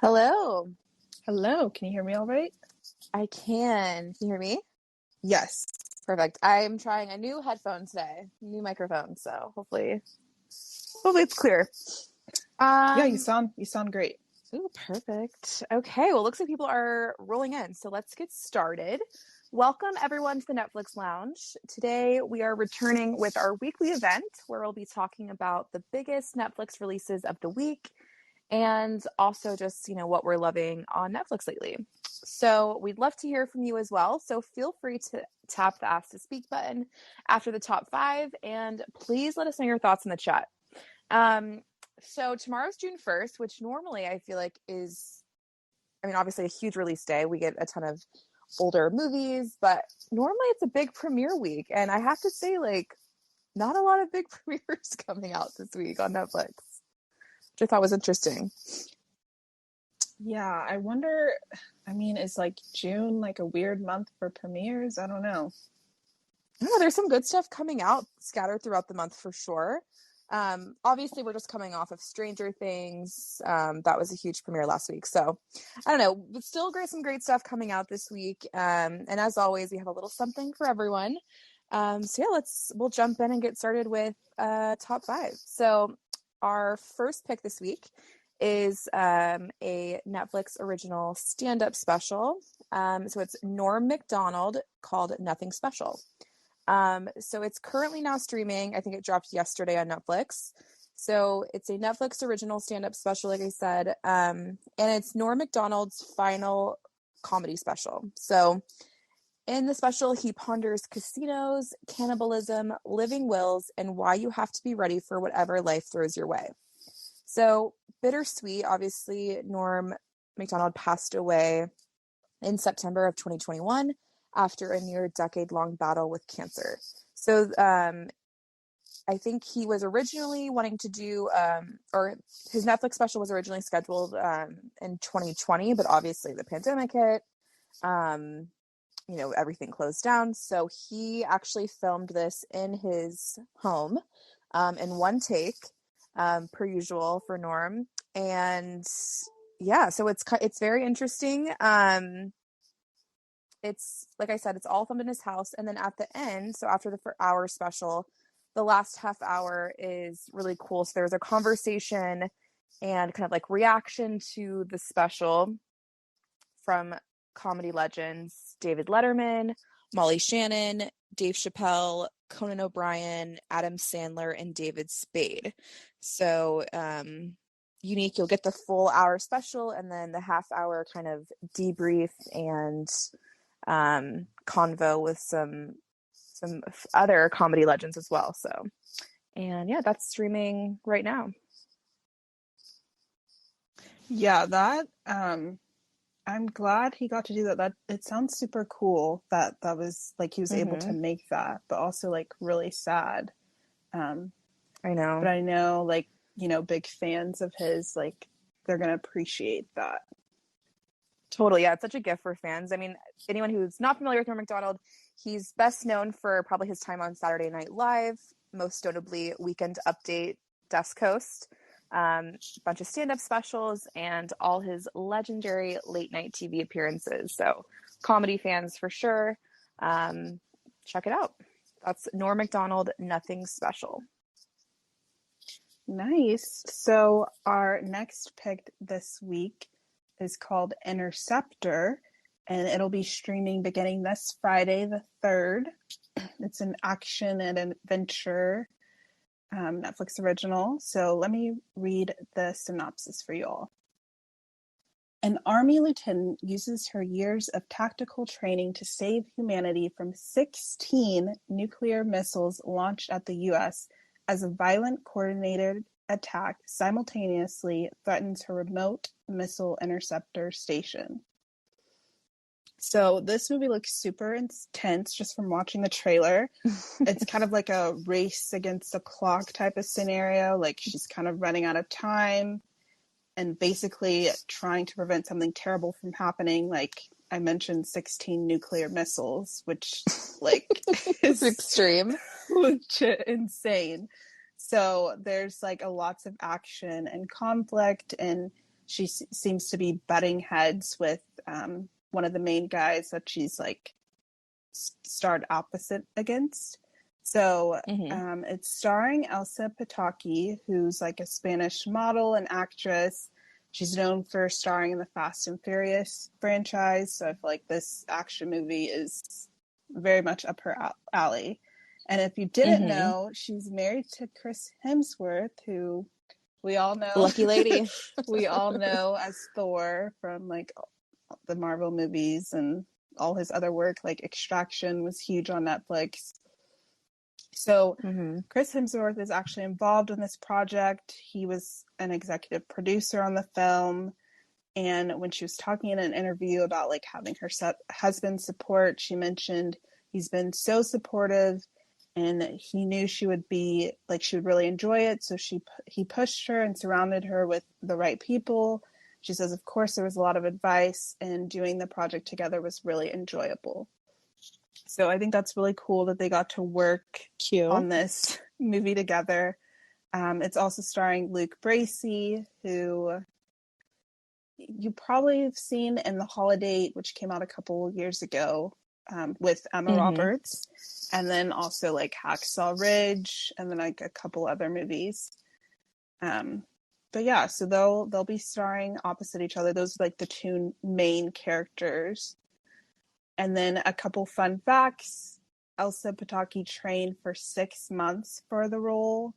Hello. Hello, can you hear me all right? I can. Can you hear me? Yes. Perfect. I'm trying a new headphone today, new microphone, so hopefully it's clear. Yeah, you sound great. Ooh, perfect. Okay, well, looks like people are rolling in, so let's get started. Welcome everyone to the Netflix Lounge. Today we are returning with our weekly event where we'll be talking about the biggest Netflix releases of the week and also just, what we're loving on Netflix lately. So we'd love to hear from you as well. So feel free to tap the Ask to Speak button after the top 5, and please let us know your thoughts in the chat. So tomorrow's June 1st, which normally I feel like is, obviously a huge release day. We get a ton of older movies, but normally it's a big premiere week. And I have to say, not a lot of big premieres coming out this week on Netflix, which I thought was interesting. Yeah, I wonder, is June a weird month for premieres? I don't know. No, there's some good stuff coming out scattered throughout the month for sure. Obviously, we're just coming off of Stranger Things. That was a huge premiere last week. So I don't know, but still some great stuff coming out this week. And as always, we have a little something for everyone. So yeah, we'll jump in and get started with top 5. So our first pick this week is a Netflix original stand-up special. So it's Norm Macdonald called Nothing Special. So it's currently now streaming. I think it dropped yesterday on Netflix. So it's a Netflix original stand-up special, like I said. And it's Norm Macdonald's final comedy special. So in the special, he ponders casinos, cannibalism, living wills, and why you have to be ready for whatever life throws your way. So bittersweet, obviously, Norm Macdonald passed away in September of 2021 after a near decade-long battle with cancer. So I think he was originally wanting to do, or his Netflix special was originally scheduled in 2020, but obviously the pandemic hit, everything closed down. So he actually filmed this in his home in one take, per usual for Norm. And yeah, so it's very interesting. It's like I said, it's all filmed in his house, and then at the end, so after the hour special, the last half hour is really cool. So there's a conversation and kind of reaction to the special from comedy legends David Letterman, Molly Shannon, Dave Chappelle, Conan O'Brien, Adam Sandler, and David Spade. So unique. You'll get the full hour special and then the half hour kind of debrief and convo with some other comedy legends as well. So, and yeah, that's streaming right now. Yeah, that I'm glad he got to do that. That it sounds super cool that was he was able to make that, but also really sad. I know. But I know big fans of his, they're gonna appreciate that. Totally. Yeah, it's such a gift for fans. Anyone who's not familiar with Norm Macdonald, he's best known for probably his time on Saturday Night Live, most notably Weekend Update, Desk Coast, a bunch of stand-up specials, and all his legendary late-night TV appearances. So comedy fans for sure. Check it out. That's Norm Macdonald, Nothing Special. Nice. So our next pick this week is called Interceptor, and it'll be streaming beginning this Friday the 3rd. It's an action and adventure Netflix original. So let me read the synopsis for you all. An Army lieutenant uses her years of tactical training to save humanity from 16 nuclear missiles launched at the U.S. as a violent coordinated attack simultaneously threatens her remote missile interceptor station. So this movie looks super intense just from watching the trailer. It's kind of like a race against the clock type of scenario. She's kind of running out of time and basically trying to prevent something terrible from happening. I mentioned 16 nuclear missiles, which is extreme, legit insane. So there's lots of action and conflict, and she seems to be butting heads with one of the main guys that she's like starred opposite against. So it's starring Elsa Pataki, who's like a Spanish model and actress. She's known for starring in the Fast and Furious franchise. So I feel like this action movie is very much up her alley. And if you didn't know, she's married to Chris Hemsworth, who we all know. Lucky lady. We all know as Thor from like the Marvel movies and all his other work. Like Extraction was huge on Netflix. So Chris Hemsworth is actually involved in this project. He was an executive producer on the film. And when she was talking in an interview about like having her husband support, she mentioned he's been so supportive and he knew she would be like, she would really enjoy it. So he pushed her and surrounded her with the right people. She says, of course, there was a lot of advice, and doing the project together was really enjoyable. So I think that's really cool that they got to work on this movie together. It's also starring Luke Bracey, who you probably have seen in The Holiday, which came out a couple of years ago with Emma Roberts, and then also like Hacksaw Ridge, and then like a couple other movies. But yeah, so they'll be starring opposite each other. Those are like the two main characters. And then a couple fun facts. Elsa Pataki trained for 6 months for the role,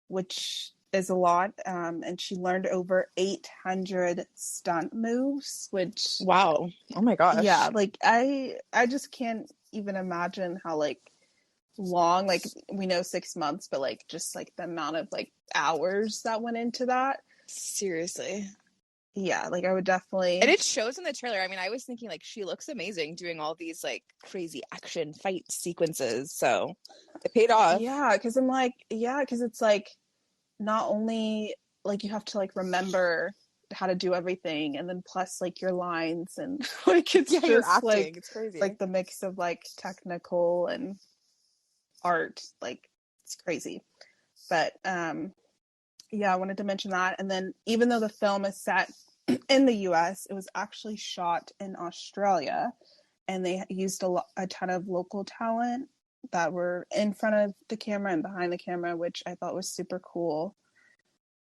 which is a lot. And she learned over 800 stunt moves, which... Wow. Oh my gosh. Yeah, like I just can't even imagine how like long, like we know 6 months, but like just like the amount of like hours that went into that. Seriously. Yeah, like I would definitely... And it shows in the trailer. I mean, I was thinking like she looks amazing doing all these like crazy action fight sequences. So it paid off. Yeah, because I'm like, because it's like not only like you have to like remember how to do everything, and then plus like your lines and like it's just you're acting. like it's crazy. Like the mix of like technical and art, like it's crazy. But yeah, I wanted to mention that. And then even though the film is set in the US, it was actually shot in Australia, and they used a ton of local talent that were in front of the camera and behind the camera, which I thought was super cool.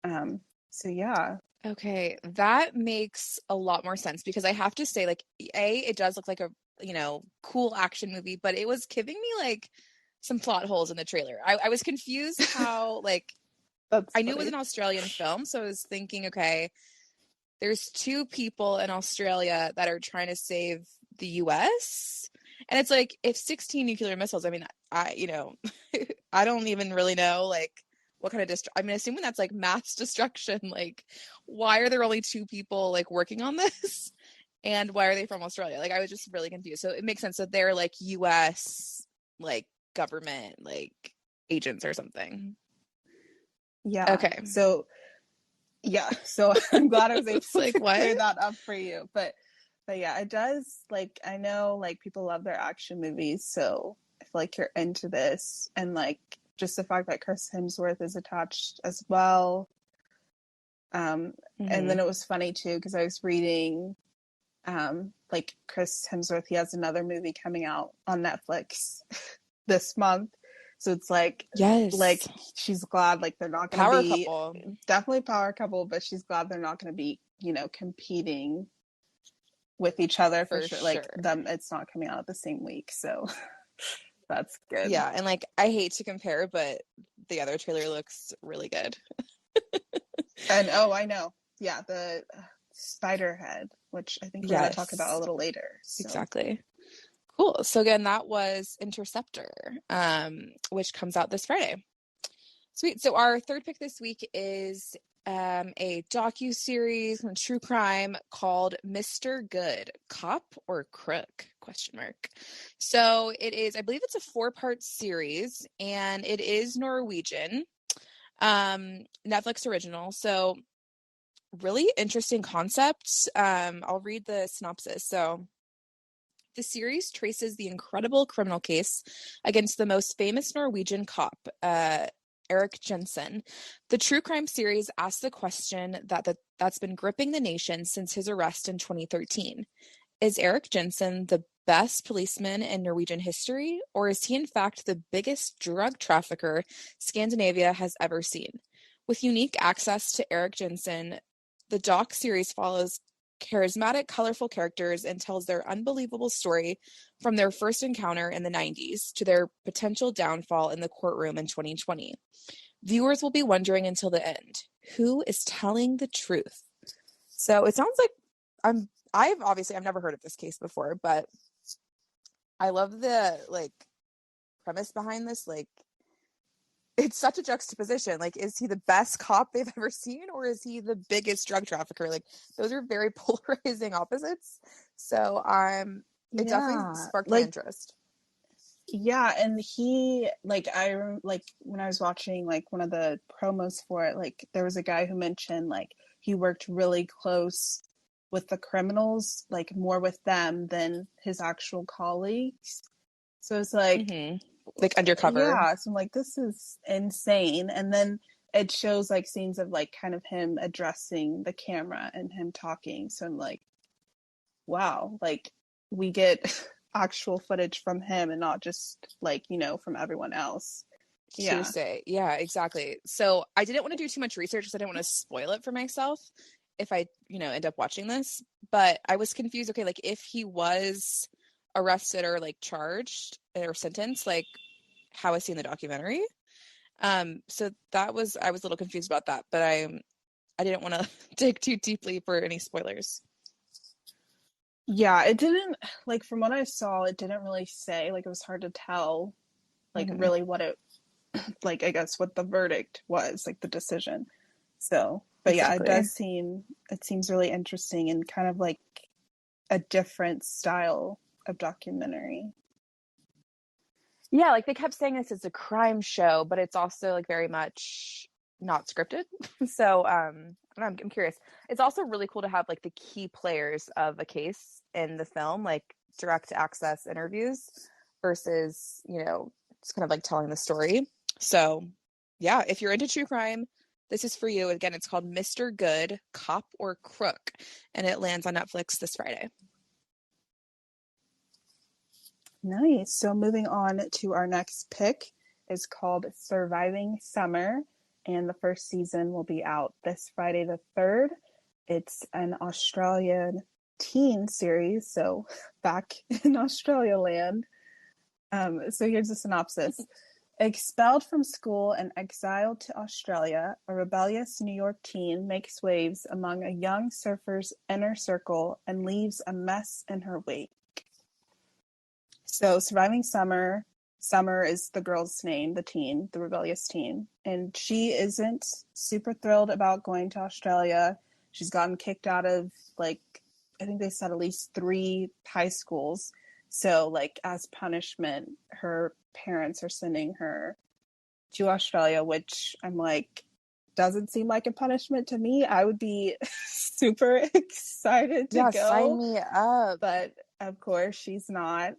So yeah. Okay, that makes a lot more sense, because I have to say, like, it does look like a, cool action movie, but it was giving me like some plot holes in the trailer. I was confused how like I knew it was an Australian film, so I was thinking, okay, there's two people in Australia that are trying to save the US. And it's like, if 16 nuclear missiles, I mean, I don't even really know, like, what kind of I mean, assuming that's like mass destruction, like, why are there only two people like working on this? And why are they from Australia? Like, I was just really confused. So it makes sense that they're like US, like, government, like, agents or something. Yeah. Okay. So I'm glad I was able like, to what? clear that up for you. But yeah, it does, like, I know like people love their action movies, so I feel like you're into this. And like just the fact that Chris Hemsworth is attached as well. And then it was funny too, because I was reading like Chris Hemsworth, he has another movie coming out on Netflix this month. So it's like, yes, like she's glad like they're not going to power be couple. Definitely power couple, but she's glad they're not going to be, competing with each other for sure. Like it's not coming out the same week, so that's good. Yeah, and like I hate to compare, but the other trailer looks really good. And I know, yeah, the Spiderhead, which I think we're going to talk about a little later. So. Exactly. Cool. So again, that was Interceptor, which comes out this Friday. Sweet. So our third pick this week is a docu-series on true crime called Mr. Good, Cop or Crook? ? So it is, I believe it's a 4-part series, and it is Norwegian, Netflix original. So really interesting concepts. I'll read the synopsis. So the series traces the incredible criminal case against the most famous Norwegian cop, Eric Jensen. The true crime series asks the question that's been gripping the nation since his arrest in 2013. Is Eric Jensen the best policeman in Norwegian history, or is he in fact the biggest drug trafficker Scandinavia has ever seen? With unique access to Eric Jensen, the doc series follows charismatic, colorful characters and tells their unbelievable story from their first encounter in the 90s to their potential downfall in the courtroom in 2020. Viewers will be wondering until the end, who is telling the truth? So it sounds like I've never heard of this case before, but I love the premise behind this. It's such a juxtaposition. Is he the best cop they've ever seen, or is he the biggest drug trafficker? Those are very polarizing opposites. So it definitely sparked my interest. Yeah, and he when I was watching one of the promos for it, there was a guy who mentioned he worked really close with the criminals, more with them than his actual colleagues. So it's undercover. Yeah, so I'm this is insane. And then it shows scenes of kind of him addressing the camera and him talking. So I'm wow, we get actual footage from him and not just from everyone else. To say. Yeah, exactly. So I didn't want to do too much research because I didn't want to spoil it for myself if I, end up watching this. But I was confused. Okay, if he was arrested or charged or sentenced, how I see in the documentary. So I was a little confused about that, but I didn't want to dig too deeply for any spoilers. Yeah, it didn't from what I saw, it didn't really say it was hard to tell really what it I guess what the verdict was, the decision. So, but exactly. Yeah, it seems really interesting and kind of a different style of documentary. Yeah, they kept saying this is a crime show, but it's also very much not scripted. So I'm curious. It's also really cool to have the key players of a case in the film, direct access interviews versus, just kind of telling the story. So yeah, if you're into true crime, this is for you. Again, it's called Mr. Good, Cop or Crook, and it lands on Netflix this Friday. Nice. So moving on to our next pick is called Surviving Summer, and the first season will be out this Friday the 3rd. It's an Australian teen series, so back in Australia land. So here's the synopsis. Expelled from school and exiled to Australia, a rebellious New York teen makes waves among a young surfer's inner circle and leaves a mess in her wake. So Surviving Summer is the girl's name, the teen, the rebellious teen. And she isn't super thrilled about going to Australia. She's gotten kicked out of, I think they said at least 3 high schools. So, as punishment, her parents are sending her to Australia, which I'm doesn't seem like a punishment to me. I would be super excited to go. Sign me up. But, of course, she's not.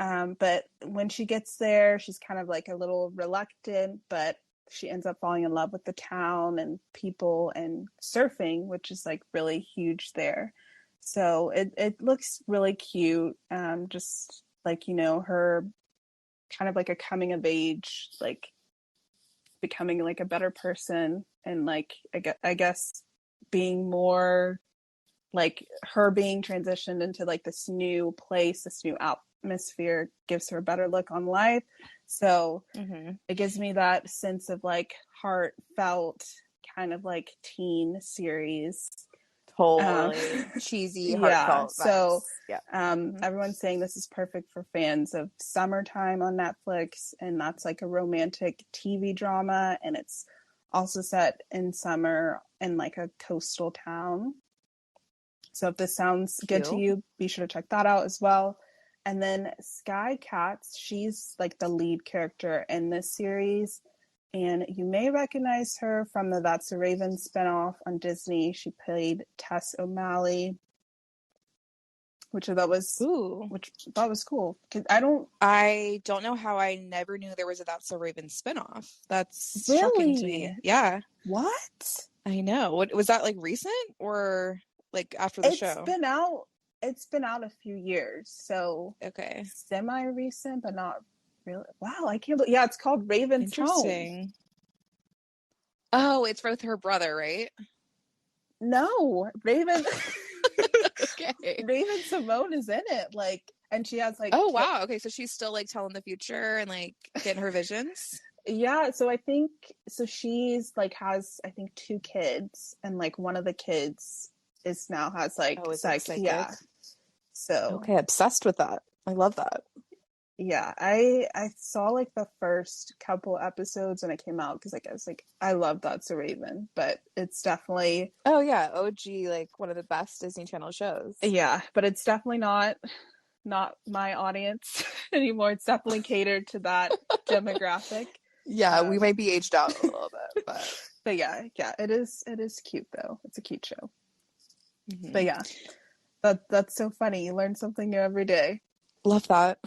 But when she gets there, she's kind of a little reluctant, but she ends up falling in love with the town and people and surfing, which is really huge there. So it looks really cute. Just her kind of a coming of age, becoming a better person and I guess being more her being transitioned into this new place, this new atmosphere gives her a better look on life. So It gives me that sense of heartfelt kind of teen series. Totally cheesy, heartfelt vibes. So everyone's saying this is perfect for fans of Summertime on Netflix, and that's a romantic TV drama, and it's also set in summer in a coastal town. So if this sounds good to you, be sure to check that out as well. And then Sky Katz, she's the lead character in this series. And you may recognize her from the That's a Raven spinoff on Disney. She played Tess O'Malley. which I thought was cool. Because I don't know how I never knew there was a That's So Raven spinoff. That's shocking to me. Really? Yeah. What? I know. What was that, like, recent or like after the show? It's been out a few years, so Okay. semi-recent, but not really. Wow, I can't believe. Yeah, it's called Raven's Home. Interesting. Oh, it's with her brother, right? No, Raven. Okay. Raven Simone is in it, like, and she has like. Oh, wow. Okay, so she's still like telling the future and like getting her visions. Yeah, so I think so. She's like has I think 2 kids, and like one of the kids has like Oh, it's like psychic. yeah. So okay, obsessed with that. I love that. Yeah, I saw like the first couple episodes when it came out because like I was like I love That's a Raven, but it's definitely Oh yeah, OG, like one of the best Disney Channel shows. Yeah, but it's definitely not my audience anymore. It's definitely catered to that demographic. Yeah, we might be aged out a little bit, but yeah, it is cute though. It's a cute show. Mm-hmm. But yeah, that's so funny. You learn something new every day. Love that.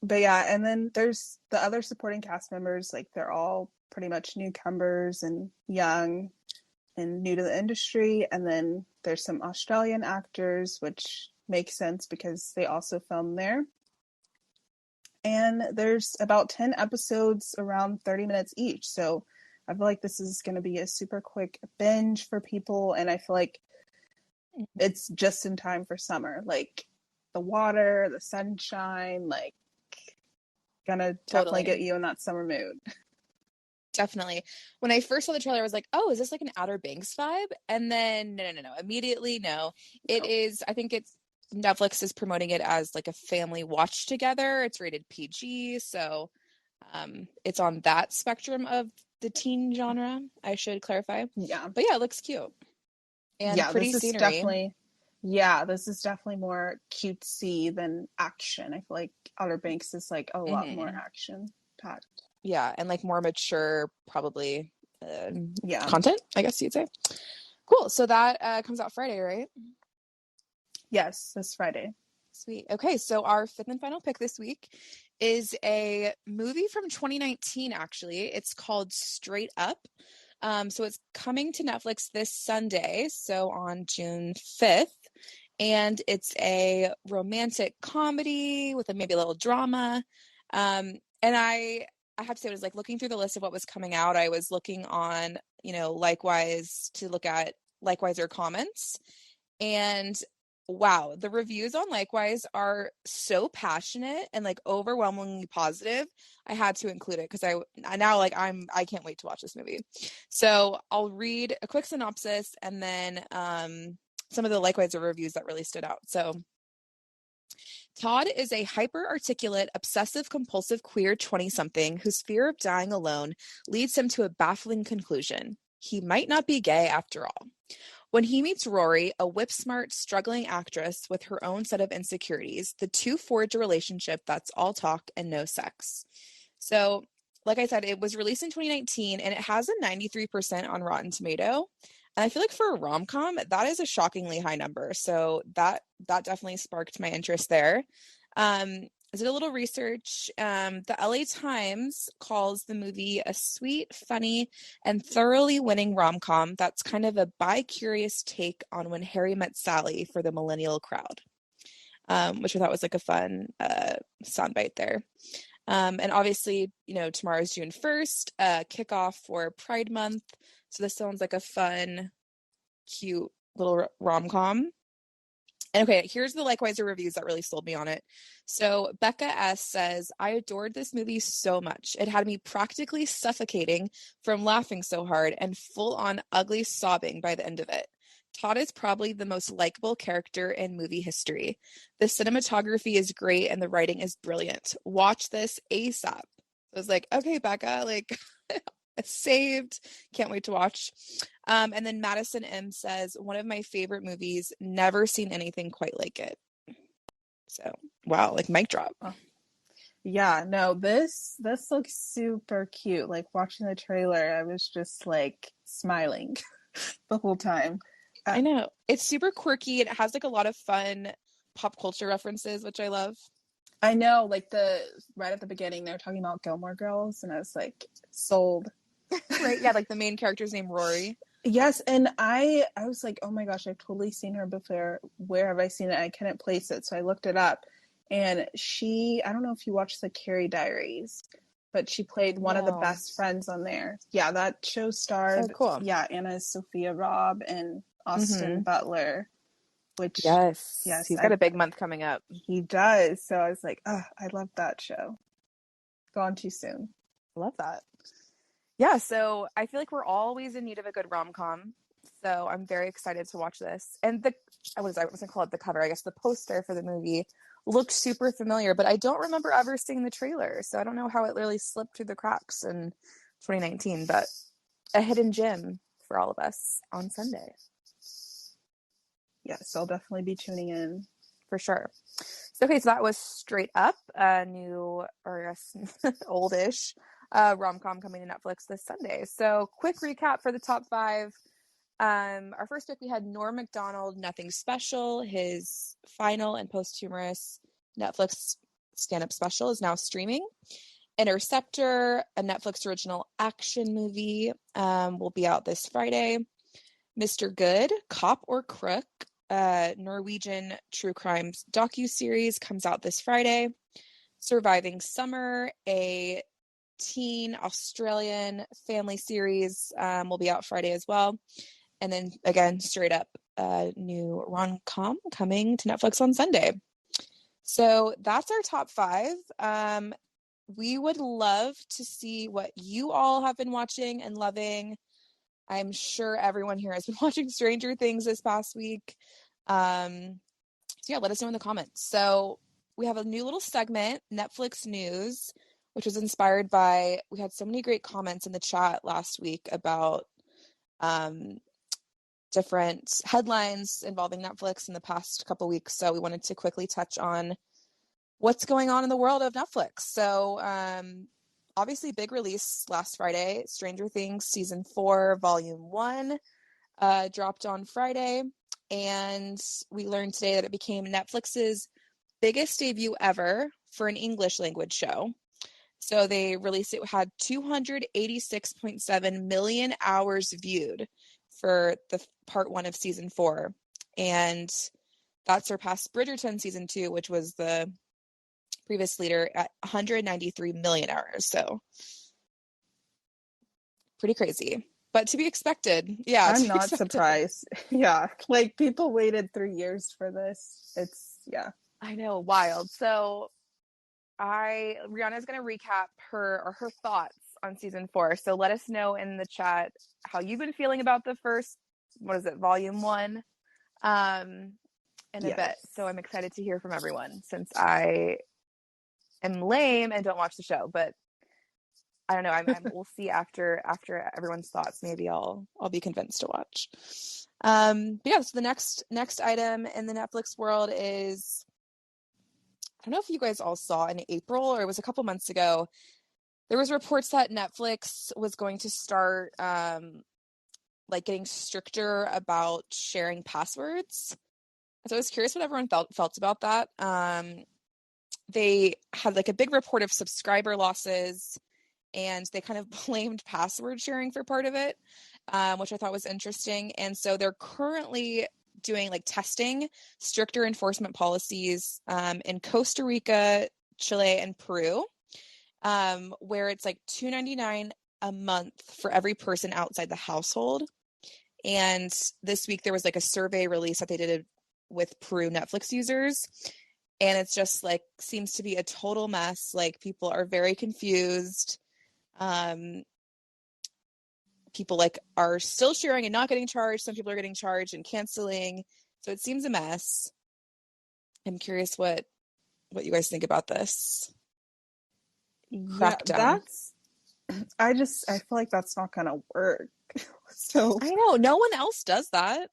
But yeah, and then there's the other supporting cast members, like they're all pretty much newcomers and young and new to the industry. And then there's some Australian actors, which makes sense because they also film there. And there's about 10 episodes, around 30 minutes each. So I feel like this is going to be a super quick binge for people. And I feel like it's just in time for summer. Like the water, the sunshine, like gonna definitely get you in that summer mood. Definitely. When I first saw the trailer, I was like, oh, is this like an Outer Banks vibe? And then no. Immediately, no. It is, I think it's Netflix is promoting it as like a family watch together. It's rated PG, so it's on that spectrum of the teen genre, I should clarify. Yeah. But yeah, it looks cute. And pretty scenery. This is definitely more cutesy than action. I feel like Outer Banks is like a lot more action packed. Yeah, and like more mature, probably content, I guess you'd say. Cool. So that comes out Friday, right? Yes, this Friday. Sweet. Okay, so our fifth and final pick this week is a movie from 2019, actually. It's called Straight Up. So it's coming to Netflix this Sunday, so on June 5th. And it's a romantic comedy with maybe a little drama. And I have to say, I was like looking through the list of what was coming out. I was looking on, Likewise to look at Likewise comments. And wow, the reviews on Likewise are so passionate and like overwhelmingly positive. I had to include it because I can't wait to watch this movie. So I'll read a quick synopsis and then some of the Likewise reviews that really stood out. So Todd is a hyper-articulate, obsessive-compulsive queer 20-something whose fear of dying alone leads him to a baffling conclusion. He might not be gay after all. When he meets Rory, a whip-smart, struggling actress with her own set of insecurities, the two forge a relationship that's all talk and no sex. So, like I said, it was released in 2019, and it has a 93% on Rotten Tomato. And I feel like for a rom-com, that is a shockingly high number. So that definitely sparked my interest there. I did a little research. The LA Times calls the movie a sweet, funny, and thoroughly winning rom-com that's kind of a bi-curious take on When Harry Met Sally for the millennial crowd, which I thought was like a fun soundbite there. And obviously, tomorrow's June 1st, kickoff for Pride Month. So this sounds like a fun, cute little rom-com. And okay, here's the Likewise reviews that really sold me on it. So Becca S says, I adored this movie so much. It had me practically suffocating from laughing so hard and full-on ugly sobbing by the end of it. Todd is probably the most likable character in movie history. The cinematography is great and the writing is brilliant. Watch this ASAP. I was like, okay, Becca, like saved. Can't wait to watch. And then Madison M says, one of my favorite movies, never seen anything quite like it. So, wow, like mic drop. Oh. Yeah, no, this looks super cute. Like watching the trailer, I was just like smiling the whole time. I know. It's super quirky. It has like a lot of fun pop culture references, which I love. I know, like right at the beginning, they were talking about Gilmore Girls, and I was like, sold. Right? Yeah, like the main character's name Rory. Yes, and I was like, oh my gosh, I've totally seen her before. Where have I seen it? I couldn't place it, so I looked it up. And I don't know if you watched the Carrie Diaries, but she played one of the No. best friends on there. Yeah, that show Oh, starred, cool. Anna Sophia Robb and Austin Butler, which, Yes. yes, He's got a big month coming up. he does. So I was like, oh, I love that show. Gone too soon. Love that. Yeah, so I feel like we're always in need of a good rom-com. So I'm very excited to watch this. And I was going to call it the cover. I guess the poster for the movie looked super familiar, but I don't remember ever seeing the trailer. So I don't know how it really slipped through the cracks in 2019, but a hidden gem for all of us on Sunday. Yes, I'll definitely be tuning in. For sure. So that was Straight Up, a new, or I guess oldish rom-com coming to Netflix this Sunday. So quick recap for the top 5. Our first pick, we had Norm Macdonald, Nothing Special. His final and posthumous Netflix stand-up special is now streaming. Interceptor, a Netflix original action movie, will be out this Friday. Mr. Good, Cop or Crook, Norwegian true crime docuseries, comes out this Friday. Surviving Summer, a teen Australian family series, will be out Friday as well. And then again, Straight Up, new rom-com coming to Netflix on Sunday. So that's our top 5. We would love to see what you all have been watching and loving. I'm sure everyone here has been watching Stranger Things this past week. So yeah, let us know in the comments. So we have a new little segment, Netflix News, which was inspired by, we had so many great comments in the chat last week about different headlines involving Netflix in the past couple weeks. So we wanted to quickly touch on what's going on in the world of Netflix. So obviously big release last Friday, Stranger Things season 4 volume 1 dropped on Friday, and we learned today that it became Netflix's biggest debut ever for an English language show. So they released it, had 286.7 million hours viewed for the part 1 of season 4, and that surpassed Bridgerton season 2, which was the previous leader, at 193 million hours. So pretty crazy, but to be expected. Yeah, I'm not surprised. Yeah, like people waited 3 years for this. I know, wild. So Rihanna is going to recap her thoughts on season 4. So let us know in the chat how you've been feeling about the first, volume 1, in a bit. So I'm excited to hear from everyone, since I am lame and don't watch the show, but I don't know. We'll see after everyone's thoughts. Maybe I'll be convinced to watch. But yeah, so the next item in the Netflix world is, I don't know if you guys all saw in April, or it was a couple months ago, there was reports that Netflix was going to start like getting stricter about sharing passwords. So I was curious what everyone felt about that. They had like a big report of subscriber losses, and they kind of blamed password sharing for part of it, which I thought was interesting. And so they're currently doing like testing stricter enforcement policies in Costa Rica, Chile, and Peru, where it's like $2.99 a month for every person outside the household. And this week there was like a survey release that they did with Peru Netflix users, and it's just like seems to be a total mess. Like people are very confused. People like are still sharing and not getting charged. Some people are getting charged and canceling. So it seems a mess. I'm curious what you guys think about this crackdown. I feel like that's not gonna work. So I know no one else does that.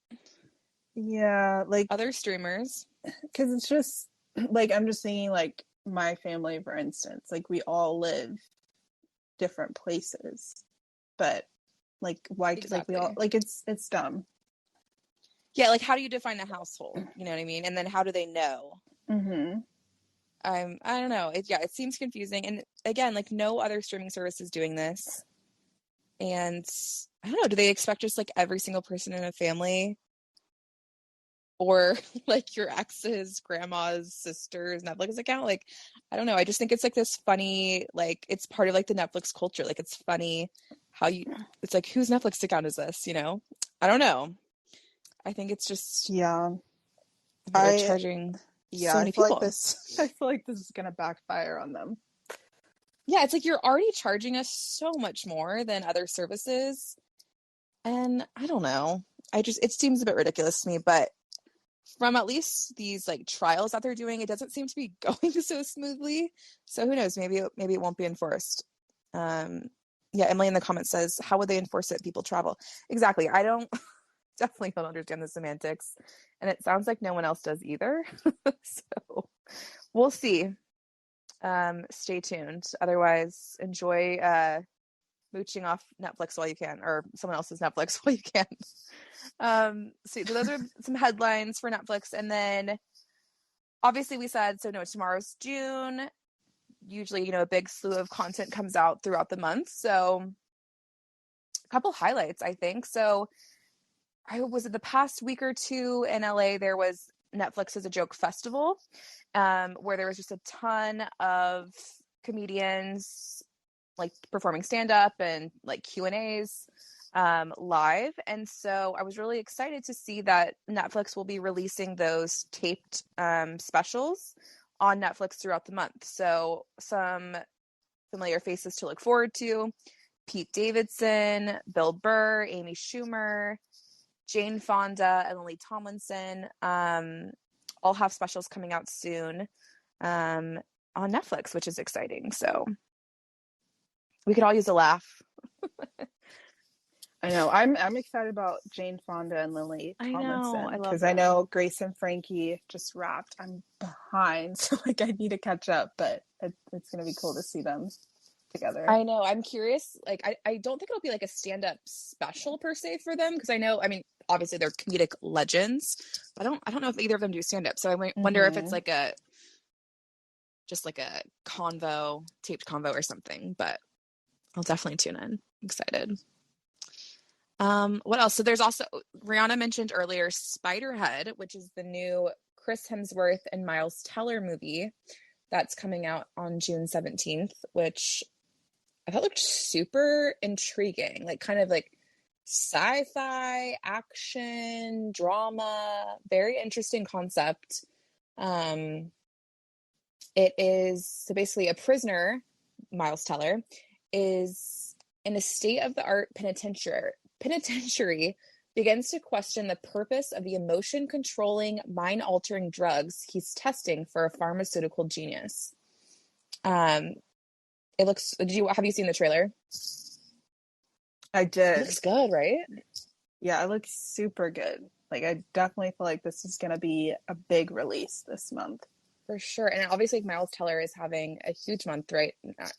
Yeah, like other streamers, because it's just like, I'm just thinking like my family, for instance, like we all live different places, but like why? exactly. Like we all, like it's dumb. Yeah, like how do you define a household? You know what I mean? And then how do they know? Mm-hmm. I don't know. It seems confusing. And again, like no other streaming service is doing this. And I don't know, do they expect just like every single person in a family or like your ex's grandma's sister's Netflix account? Like, I don't know. I just think it's like this funny, like it's part of like the Netflix culture. Like it's funny how it's like, whose Netflix account is this? You know? I don't know. I think it's just Yeah. they're charging so I many feel like people. I feel like this is gonna backfire on them. Yeah, it's like you're already charging us so much more than other services. And I don't know. It seems a bit ridiculous to me, but from at least these like trials that they're doing, it doesn't seem to be going so smoothly. So who knows? Maybe it won't be enforced. Yeah, Emily in the comments says, how would they enforce it? People travel. Exactly. I don't definitely don't understand the semantics. And it sounds like no one else does either. So we'll see. Stay tuned. Otherwise, enjoy mooching off Netflix while you can, or someone else's Netflix while you can. So those are some headlines for Netflix. And then obviously we said, so no, tomorrow's June. Usually, a big slew of content comes out throughout the month. So a couple highlights, I think. So I was it the past week or two in LA, there was Netflix as a Joke Festival, where there was just a ton of comedians like performing stand-up and like Q&As live. And so I was really excited to see that Netflix will be releasing those taped specials on Netflix throughout the month. So some familiar faces to look forward to: Pete Davidson, Bill Burr, Amy Schumer, Jane Fonda, and Lily Tomlinson all have specials coming out soon on Netflix, which is exciting. So we could all use a laugh. I know. I'm excited about Jane Fonda and Lily I know. Tomlinson I love because I them. know Grace and Frankie just wrapped. I'm behind, so like I need to catch up, but it's gonna be cool to see them together. I know. I'm curious. Like, I don't think it'll be like a stand-up special per se for them because I know. I mean, obviously they're comedic legends. But I don't know if either of them do stand-up. So I wonder if it's like just like a taped convo or something. But I'll definitely tune in. I'm excited. What else? So there's also, Rihanna mentioned earlier, Spiderhead, which is the new Chris Hemsworth and Miles Teller movie that's coming out on June 17th, which I thought looked super intriguing, like kind of like sci-fi, action, drama, very interesting concept. It is so basically a prisoner, Miles Teller, is in a state-of-the-art penitentiary begins to question the purpose of the emotion-controlling, mind-altering drugs he's testing for a pharmaceutical genius. It looks. Have you seen the trailer? I did. It looks good, right? Yeah, it looks super good. Like I definitely feel like this is gonna be a big release this month. For sure. And obviously Miles Teller is having a huge month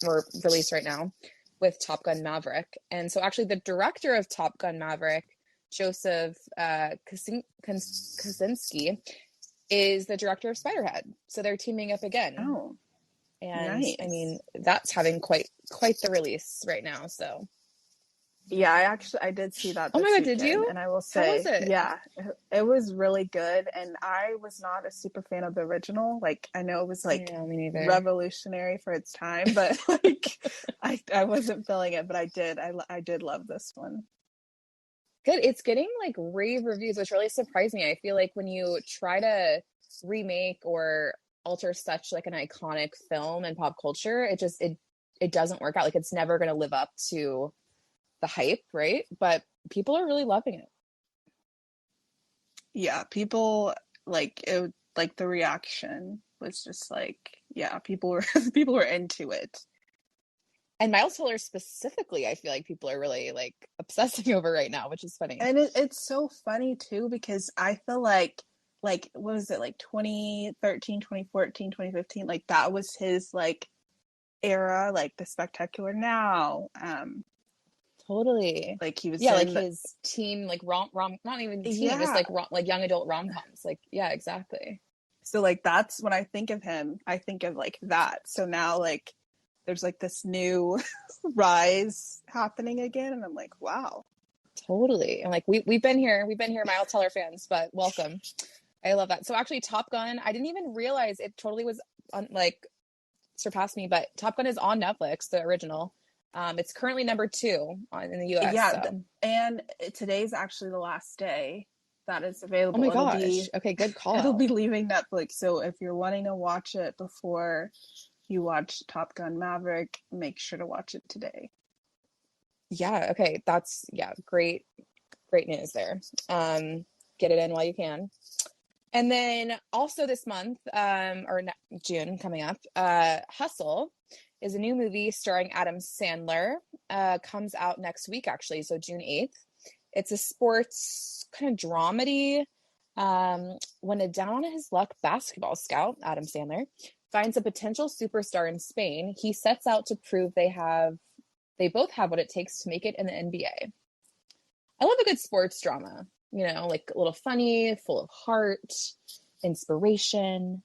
or release right now with Top Gun Maverick. And so actually the director of Top Gun Maverick, Joseph Kosinski, is the director of Spiderhead. So they're teaming up again. Oh, and nice. I mean, that's having quite the release right now. So yeah, I did see that oh this my God, weekend, did you? and I will How was say, it? yeah, it was really good. And I was not a super fan of the original. Like, I know it was like Yeah, me neither. revolutionary for its time, but like, I wasn't feeling it. But I did love this one. Good. It's getting like rave reviews, which really surprised me. I feel like when you try to remake or alter such like an iconic film in pop culture, it doesn't work out. Like it's never going to live up to the hype, right? But people are really loving it. Yeah, people like it. Like the reaction was just like, yeah, people were people were into it. And Miles Teller specifically, I feel like people are really like obsessing over right now, which is funny. And it's so funny too because I feel like what was it, like 2013, 2014, 2015, like that was his like era, like the Spectacular Now, Totally. Like he was Yeah, like in the, his teen, like not even teen, just yeah. like like young adult rom-coms. Like, yeah, exactly. So like that's when I think of him, I think of like that. So now like there's like this new rise happening again, and I'm like, wow. Totally. And like we've been here, Miles Teller fans, but welcome. I love that. So actually Top Gun, I didn't even realize it totally was on, like surpassed me, but Top Gun is on Netflix, the original. It's currently number 2 in the US. Yeah, So and today's actually the last day that is oh my available. gosh. Okay, good call It'll out. be leaving Netflix. So if you're wanting to watch it before you watch Top Gun Maverick, make sure to watch it today. Yeah, okay. That's great news there. Get it in while you can. And then also this month, June coming up, Hustle is a new movie starring Adam Sandler. Comes out next week, actually, so June 8th. It's a sports kind of dramedy. When a down on his luck basketball scout, Adam Sandler, finds a potential superstar in Spain, he sets out to prove they both have what it takes to make it in the NBA. I love a good sports drama, like a little funny, full of heart, inspiration.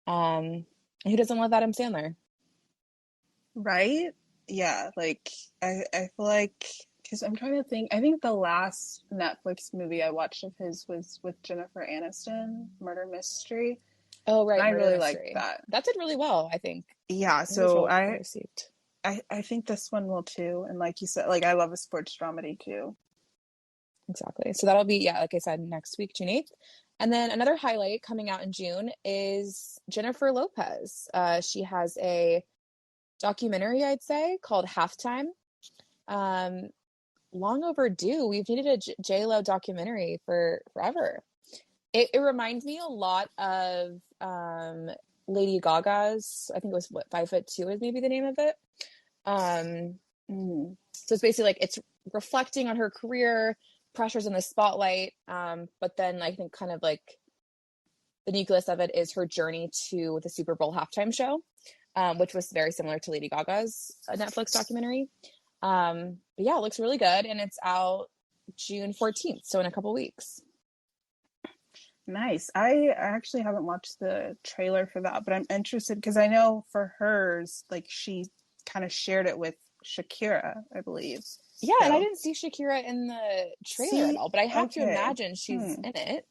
Who doesn't love Adam Sandler? Right? Yeah, like I feel like, because I'm trying to think, I think the last Netflix movie I watched of his was with Jennifer Aniston, Murder Mystery. Oh, right, I Murder really liked Mystery. that. That did really well, I think. Yeah, It was so well received. I think this one will too. And like you said, like I love a sports dramedy too. Exactly. So that'll be, like I said, next week, June 8th. And then another highlight coming out in June is Jennifer Lopez. She has a documentary, I'd say, called Halftime. Long overdue. We've needed a J-Lo documentary for forever. It reminds me a lot of Lady Gaga's, I think it was 5'2" is maybe the name of it. So it's basically like it's reflecting on her career, pressures in the spotlight, but then I think kind of like the nucleus of it is her journey to the Super Bowl halftime show, which was very similar to Lady Gaga's Netflix documentary. But yeah, it looks really good, and it's out June 14th, so in a couple weeks. Nice. I actually haven't watched the trailer for that, but I'm interested because I know for hers, like she kind of shared it with Shakira, I believe. Yeah, so. And I didn't see Shakira in the trailer at all, but I have to imagine she's in it.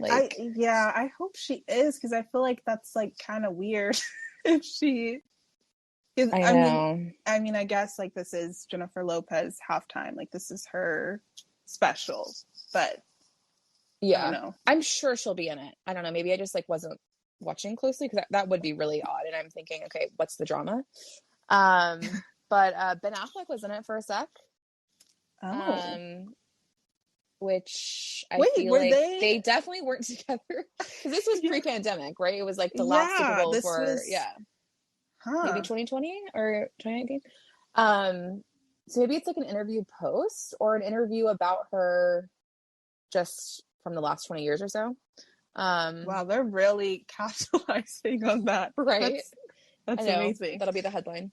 I hope she is, because I feel like that's like kind of weird if she. I know. I mean, I guess like this is Jennifer Lopez halftime, like this is her special, but. Yeah, I don't know. I'm sure she'll be in it. I don't know. Maybe I just like wasn't watching closely because that would be really odd. And I'm thinking, okay, what's the drama? But Ben Affleck was in it for a sec. Which I feel like they definitely weren't together because this was pre-pandemic, right? It was like the last Super Bowl maybe 2020 or 2019. So maybe it's like an interview post or an interview about her just from the last 20 years or so. Wow, they're really capitalizing on that. Right. That's amazing. That'll be the headline.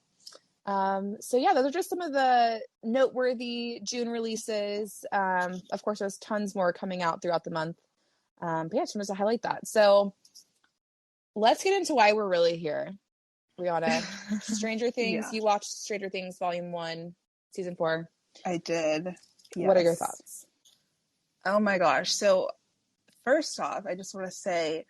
So yeah, those are just some of the noteworthy June releases. Of course, there's tons more coming out throughout the month. But yeah, just wanted to highlight that. So let's get into why we're really here. Rihanna, Stranger Things. You watched Stranger Things Volume 1, Season 4. I did. Yes. What are your thoughts? Oh my gosh. So first off, I just want to say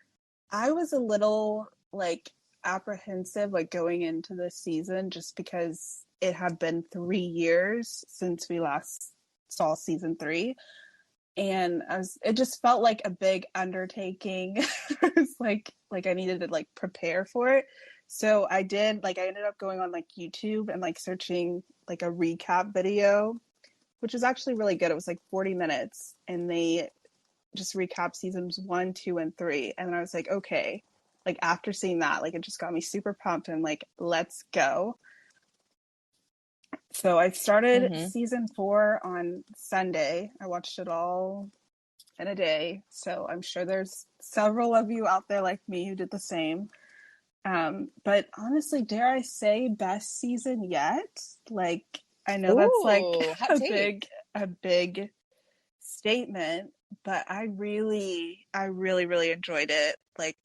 I was a little like apprehensive like going into this season just because it had been 3 years since we last saw season 3, and it just felt like a big undertaking. It was like I needed to like prepare for it. So I ended up going on like YouTube and like searching like a recap video, which is actually really good. It was like 40 minutes and they just recap seasons 1, 2, and 3. And I was like, okay, like after seeing that, like it just got me super pumped and like, let's go. So I started season 4 on Sunday. I watched it all in a day. So I'm sure there's several of you out there like me who did the same. But honestly, dare I say best season yet? Like I know that's like Ooh, hot take. a big statement, but I really enjoyed it. Like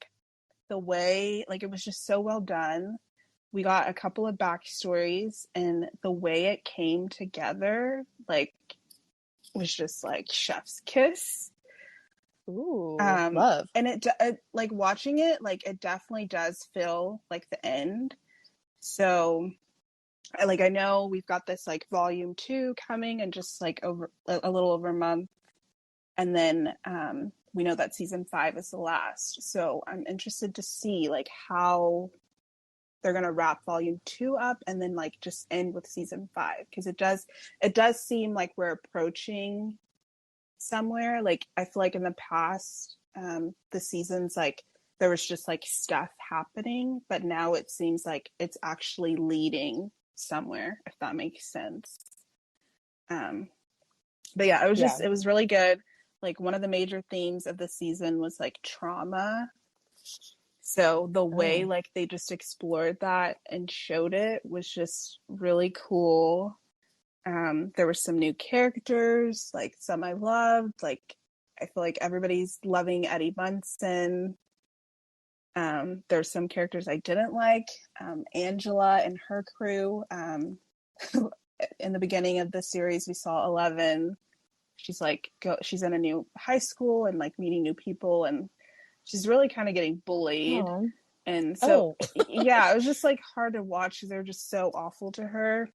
the way, like it was just so well done. We got a couple of backstories, and the way it came together, like, was just like chef's kiss. Ooh, Um, love. and it like watching it, like it definitely does feel like the end. So I know we've got this like volume 2 coming and just like over a little over a month, and then we know that season 5 is the last. So I'm interested to see like how they're gonna wrap volume 2 up and then like just end with season 5, because it does seem like we're approaching somewhere. Like I feel like in the past, the seasons, like there was just like stuff happening, but now it seems like it's actually leading somewhere, if that makes sense. um but yeah, Yeah. it was really good. Like one of the major themes of the season was like trauma, so the way Oh. like they just explored that and showed it was just really cool. There were some new characters, like some I loved. Like I feel like everybody's loving Eddie Munson. There's some characters I didn't like. Angela and her crew. In the beginning of the series, we saw 11. She's in a new high school and like meeting new people, and she's really kind of getting bullied. Oh. And so, Oh. yeah, it was just like hard to watch because they were just so awful to her.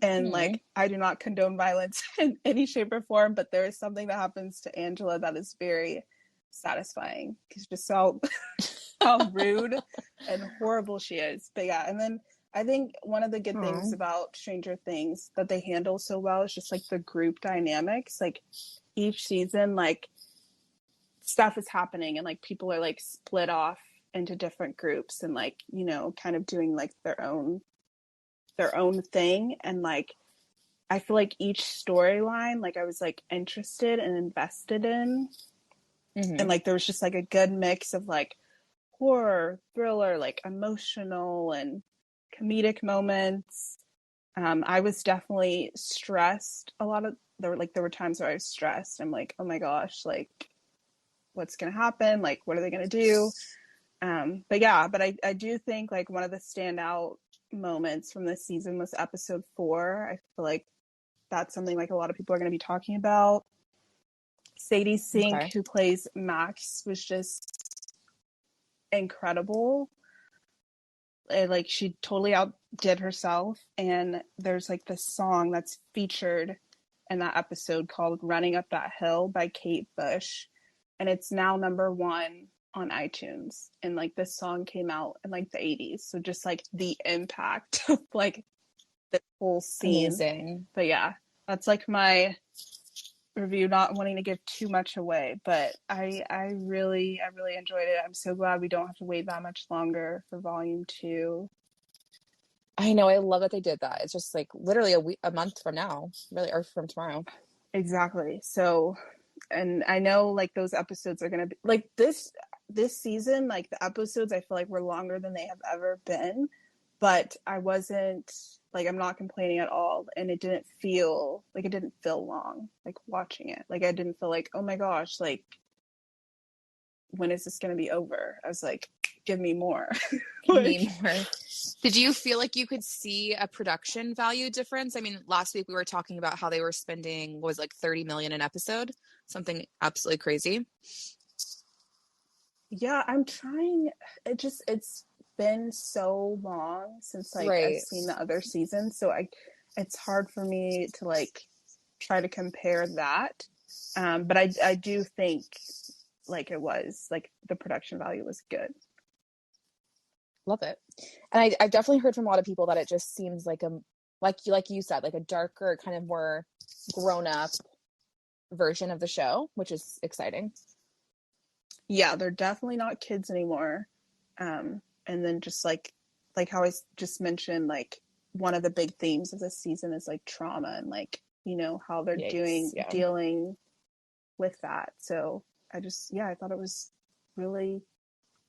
And Hmm. like, I do not condone violence in any shape or form, but there is something that happens to Angela that is very satisfying because just how rude and horrible she is. But yeah, and then I think one of the good things Oh. about Stranger Things that they handle so well is just like the group dynamics. Like each season, like stuff is happening and like people are like split off into different groups and like, kind of doing like their own thing. And like I feel like each storyline, like I was like interested and invested in. And Hmm. like there was just like a good mix of like horror, thriller, like emotional and comedic moments. I was definitely stressed a lot of there were times where I was stressed. I'm like, oh my gosh, like what's gonna happen? Like what are they gonna do? But I do think like one of the standout moments from this season was episode 4. I feel like that's something like a lot of people are going to be talking about. Sadie Sink, Okay. who plays Max, was just incredible. And, like she totally outdid herself. And there's like this song that's featured in that episode called "Running Up That Hill" by Kate Bush, and it's now #1 on iTunes. And like this song came out in like the 80s, so just like the impact of like the whole scene. Amazing. But yeah, that's like my review, not wanting to give too much away, but I really enjoyed it. I'm so glad we don't have to wait that much longer for volume 2. I know. I love that they did that. It's just like literally a month from now, really, or from tomorrow. Exactly. So, and I know like those episodes are going to be like this season, like the episodes I feel like were longer than they have ever been, but I wasn't like, I'm not complaining at all, and it didn't feel long like watching it. Like I didn't feel like, oh my gosh, like when is this going to be over? I was like, give me more. Give Like, me more. Did you feel like you could see a production value difference? I mean, last week we were talking about how they were spending was like 30 million an episode, something absolutely crazy. yeah, I'm trying. It's been so long since like I've Right. seen the other seasons, so it's hard for me to like try to compare that. But I do think like it was like the production value was good. Love it. And I've definitely heard from a lot of people that it just seems like like you said, like a darker, kind of more grown up version of the show, which is exciting. Yeah, they're definitely not kids anymore. And then just like how I just mentioned, like one of the big themes of this season is like trauma and like how they're Yikes. doing Yeah. dealing with that. So I thought it was really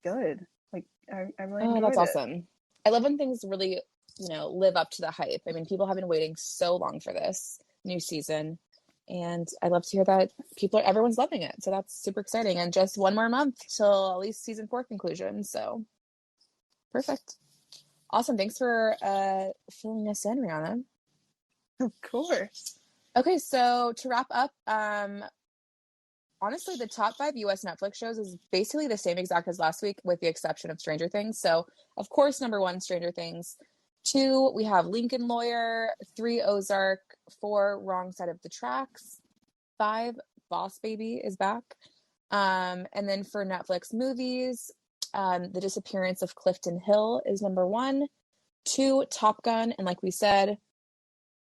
good. Like I really Oh, that's enjoyed it. awesome. I love when things really live up to the hype. I mean, people have been waiting so long for this new season, and I love to hear that everyone's loving it. So that's super exciting. And just one more month till at least season 4 conclusion. So perfect. Awesome. Thanks for filling us in, Rihanna. Of course. Okay, so to wrap up, honestly, the top 5 US Netflix shows is basically the same exact as last week, with the exception of Stranger Things. So, of course, number 1, Stranger Things. 2, we have Lincoln Lawyer. 3, Ozark. 4, Wrong Side of the Tracks. 5, Boss Baby is back. And then for Netflix movies, The Disappearance of Clifton Hill is number 1. 2, Top Gun. And like we said,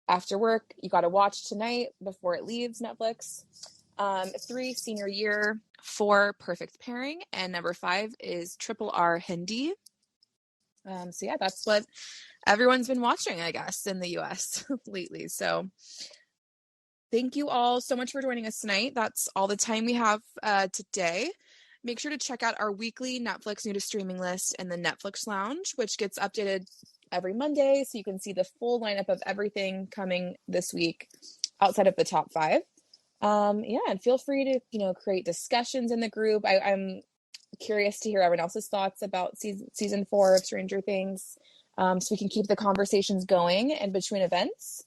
after work, you got to watch tonight before it leaves Netflix. 3, Senior Year. 4, Perfect Pairing. And number 5 is Triple R Hindi. So yeah, that's what everyone's been watching, I guess, in the US lately. So thank you all so much for joining us tonight. That's all the time we have today. Make sure to check out our weekly Netflix new to streaming list and the Netflix Lounge, which gets updated every Monday, so you can see the full lineup of everything coming this week outside of the top 5. And feel free to create discussions in the group. I'm curious to hear everyone else's thoughts about season 4 of Stranger Things, so we can keep the conversations going in between events.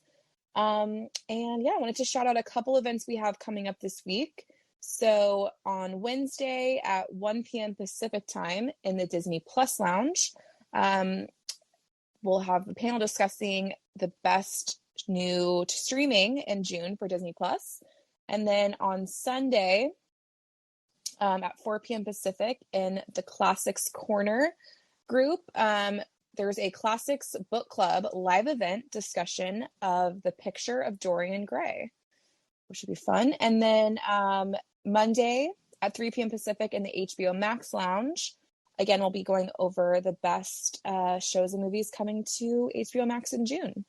I wanted to shout out a couple events we have coming up this week. So on Wednesday at 1 p.m. Pacific time in the Disney Plus Lounge, we'll have a panel discussing the best new to streaming in June for Disney Plus. And then on Sunday at 4 p.m. Pacific in the Classics Corner group, there's a Classics Book Club live event discussion of The Picture of Dorian Gray, which should be fun. And then Monday at 3 p.m. Pacific in the HBO Max Lounge, again, we'll be going over the best shows and movies coming to HBO Max in June.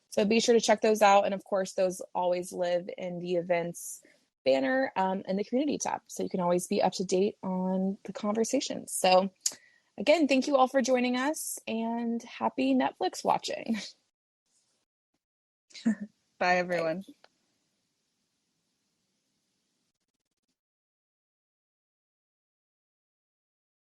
So be sure to check those out. And of course, those always live in the events banner in the community tab. So you can always be up to date on the conversations. So again, thank you all for joining us, and happy Netflix watching. Bye, everyone. Bye.